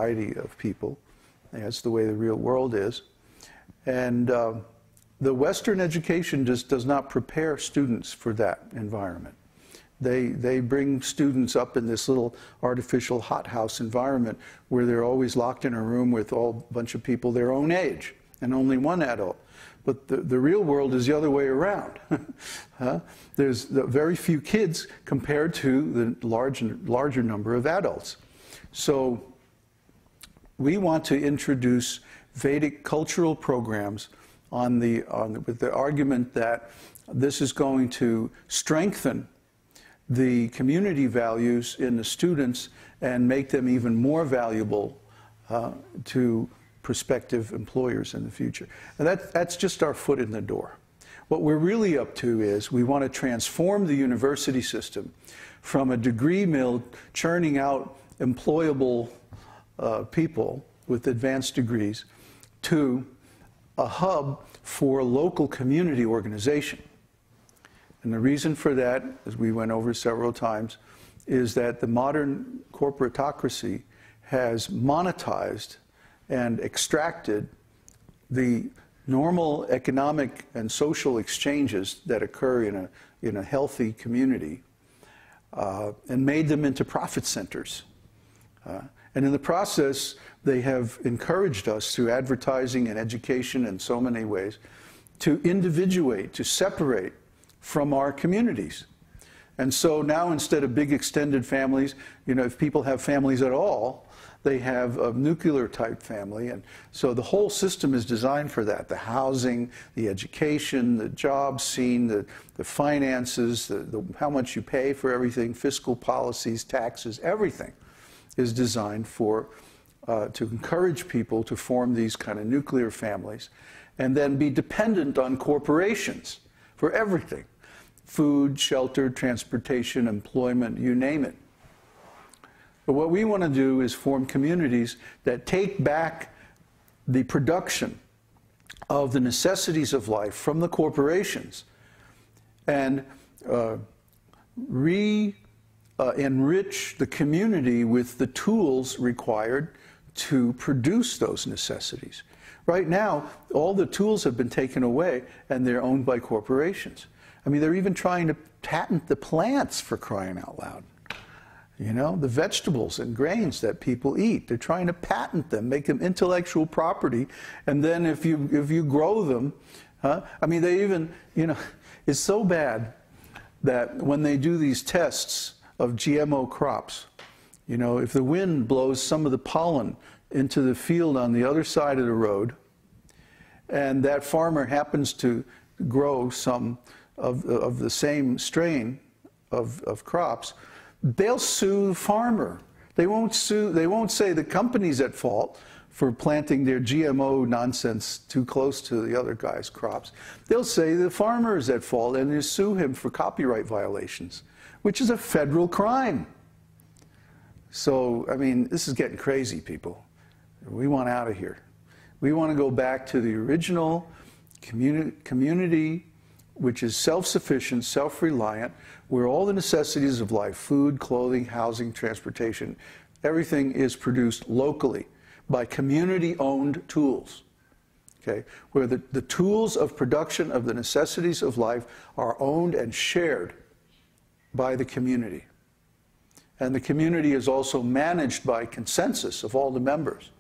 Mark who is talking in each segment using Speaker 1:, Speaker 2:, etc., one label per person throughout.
Speaker 1: variety of people. That's the way the real world is. And the Western education just does not prepare students for that environment. They bring students up in this little artificial hothouse environment where they're always locked in a room with a bunch of people their own age and only one adult. But the real world is the other way around. There's very few kids compared to the larger number of adults. So we want to introduce Vedic cultural programs with the argument that this is going to strengthen the community values in the students and make them even more valuable to prospective employers in the future. And that's just our foot in the door. What we're really up to is we want to transform the university system from a degree mill churning out employable people with advanced degrees to a hub for local community organization. And the reason for that, as we went over several times, is that the modern corporatocracy has monetized and extracted the normal economic and social exchanges that occur in a healthy community and made them into profit centers. And in the process, they have encouraged us through advertising and education in so many ways to individuate, to separate from our communities. And so now instead of big extended families, if people have families at all, they have a nuclear type family. And so the whole system is designed for that. The housing, the education, the job scene, the finances, how much you pay for everything, fiscal policies, taxes, everything is designed to encourage people to form these kind of nuclear families and then be dependent on corporations for everything. Food, shelter, transportation, employment, you name it. But what we want to do is form communities that take back the production of the necessities of life from the corporations and enrich the community with the tools required to produce those necessities. Right now, all the tools have been taken away and they're owned by corporations. I mean, they're even trying to patent the plants, for crying out loud. The vegetables and grains that people eat. They're trying to patent them, make them intellectual property, and then if you grow them, I mean, they even, it's so bad that when they do these tests of GMO crops, if the wind blows some of the pollen into the field on the other side of the road, and that farmer happens to grow some of the same strain of crops, they'll sue the farmer. They won't say the company's at fault for planting their GMO nonsense too close to the other guy's crops. They'll say the farmer is at fault and they sue him for copyright violations, which is a federal crime. So, I mean, this is getting crazy, people. We want out of here. We want to go back to the original community which is self-sufficient, self-reliant, where all the necessities of life, food, clothing, housing, transportation, everything is produced locally by community-owned tools, okay? Where the tools of production of the necessities of life are owned and shared by the community. And the community is also managed by consensus of all the members.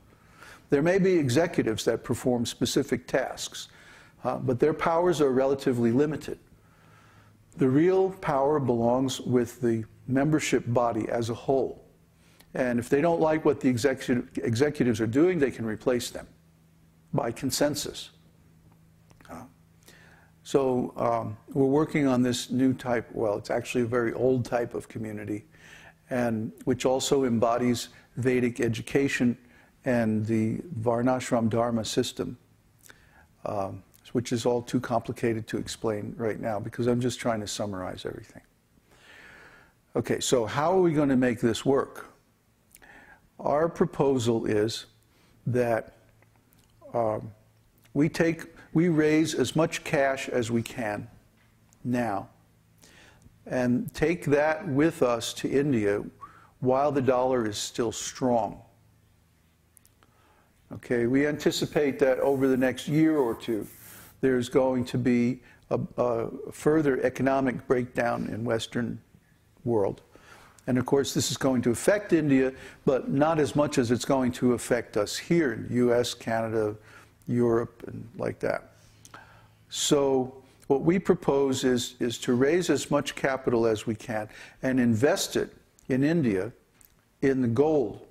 Speaker 1: There may be executives that perform specific tasks, but their powers are relatively limited. The real power belongs with the membership body as a whole. And if they don't like what the executives are doing, they can replace them by consensus. So we're working on this new type, well, it's actually a very old type of community, and which also embodies Vedic education and the Varnashram Dharma system. Which is all too complicated to explain right now because I'm just trying to summarize everything. Okay, so how are we going to make this work? Our proposal is that we raise as much cash as we can now and take that with us to India while the dollar is still strong. Okay, we anticipate that over the next year or two, there's going to be a further economic breakdown in Western world. And of course, this is going to affect India, but not as much as it's going to affect us here in the US, Canada, Europe, and like that. So what we propose is to raise as much capital as we can and invest it in India in the gold.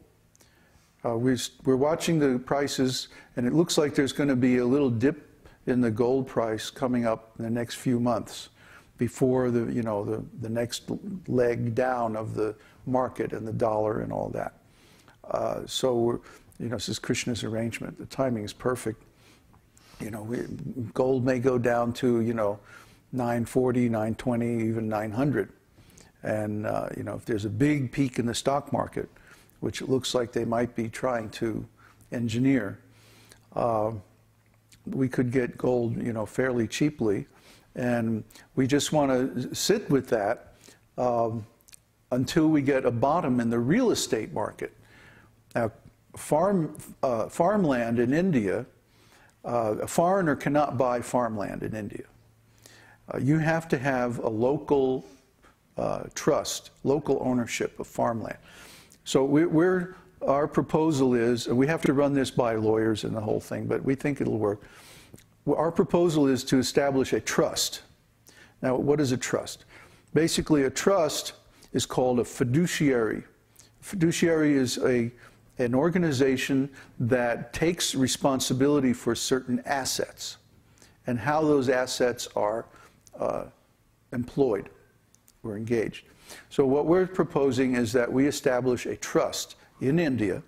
Speaker 1: We're watching the prices, and it looks like there's going to be a little dip in the gold price coming up in the next few months before the next leg down of the market and the dollar and all that. So this is Krishna's arrangement. The timing is perfect. Gold may go down to 940, 920, even 900. And if there's a big peak in the stock market, which it looks like they might be trying to engineer, we could get gold, fairly cheaply, and we just want to sit with that until we get a bottom in the real estate market. Now, farmland in India, a foreigner cannot buy farmland in India. You have to have a local trust, local ownership of farmland. So our proposal is, and we have to run this by lawyers and the whole thing, but we think it'll work. Our proposal is to establish a trust. Now, what is a trust? Basically, a trust is called a fiduciary. Fiduciary is an organization that takes responsibility for certain assets and how those assets are employed or engaged. So what we're proposing is that we establish a trust in India,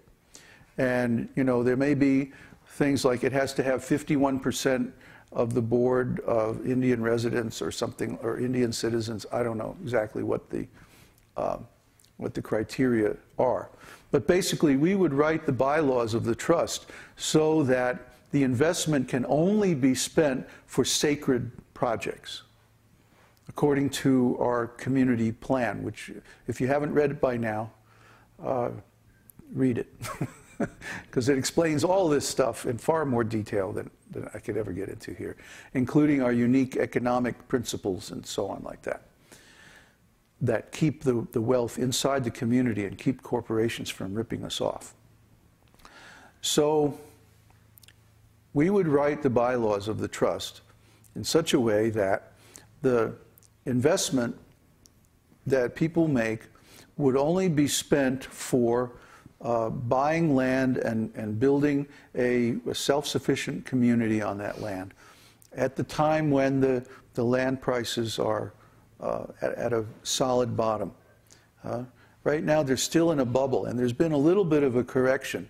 Speaker 1: and there may be things like it has to have 51% of the board of Indian residents or something, or Indian citizens. I don't know exactly what the criteria are. But basically, we would write the bylaws of the trust so that the investment can only be spent for sacred projects, according to our community plan, which, if you haven't read it by now, read it. Because it explains all this stuff in far more detail than I could ever get into here, including our unique economic principles and so on like that, that keep the wealth inside the community and keep corporations from ripping us off. So we would write the bylaws of the trust in such a way that the investment that people make would only be spent for buying land and building a self-sufficient community on that land at the time when the land prices are at a solid bottom. Right now they're still in a bubble, and there's been a little bit of a correction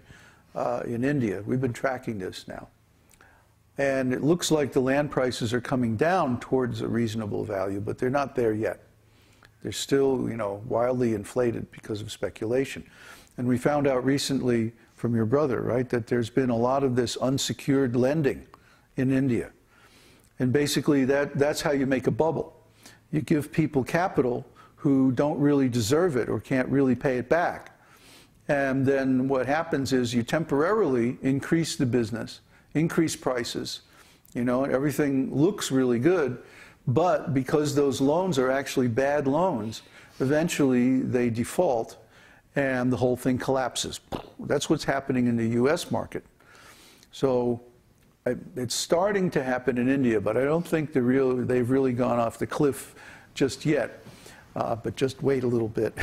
Speaker 1: in India. We've been tracking this now. And it looks like the land prices are coming down towards a reasonable value, but they're not there yet. They're still, wildly inflated because of speculation. And we found out recently from your brother, right, that there's been a lot of this unsecured lending in India. And basically that's how you make a bubble. You give people capital who don't really deserve it or can't really pay it back. And then what happens is you temporarily increase the business, increase prices, everything looks really good, but because those loans are actually bad loans, eventually they default and the whole thing collapses. That's what's happening in the US market. So it's starting to happen in India, but I don't think they've really gone off the cliff just yet. But just wait a little bit.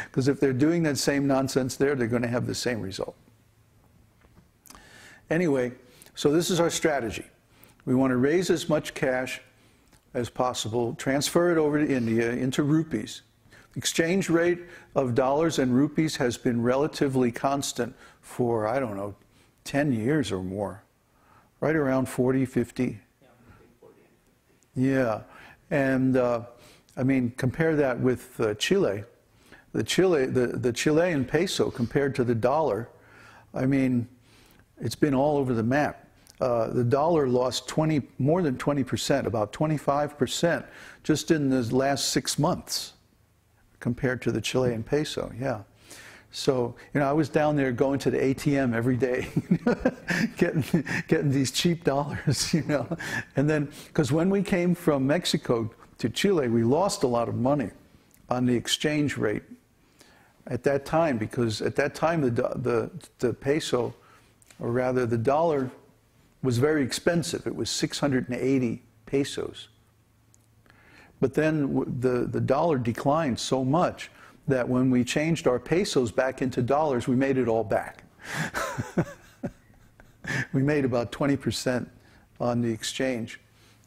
Speaker 1: Because if they're doing that same nonsense there, they're going to have the same result. Anyway, so this is our strategy. We want to raise as much cash as possible, transfer it over to India into rupees. Exchange rate of dollars and rupees has been relatively constant for, I don't know, 10 years or more. Right around 40, 50. Yeah. And I mean, compare that with Chile. The Chilean peso compared to the dollar, I mean, it's been all over the map. The dollar lost more than 20%, about 25%, just in the last 6 months compared to the Chilean peso, yeah. So, you know, I was down there going to the ATM every day, getting these cheap dollars, you know. And then, because when we came from Mexico to Chile, we lost a lot of money on the exchange rate at that time, because at that time the peso, or rather the dollar, was very expensive. It was 680 pesos. But then the dollar declined so much that when we changed our pesos back into dollars, we made it all back. We made about 20% on the exchange,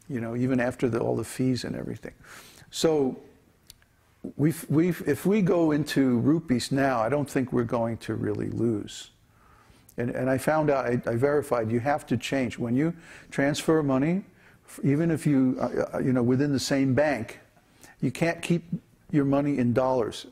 Speaker 1: you know, even after all the fees and everything. So if we go into rupees now, I don't think we're going to really lose. And I found out, I verified, you have to change. When you transfer money, even if you know, within the same bank, you can't keep your money in dollars.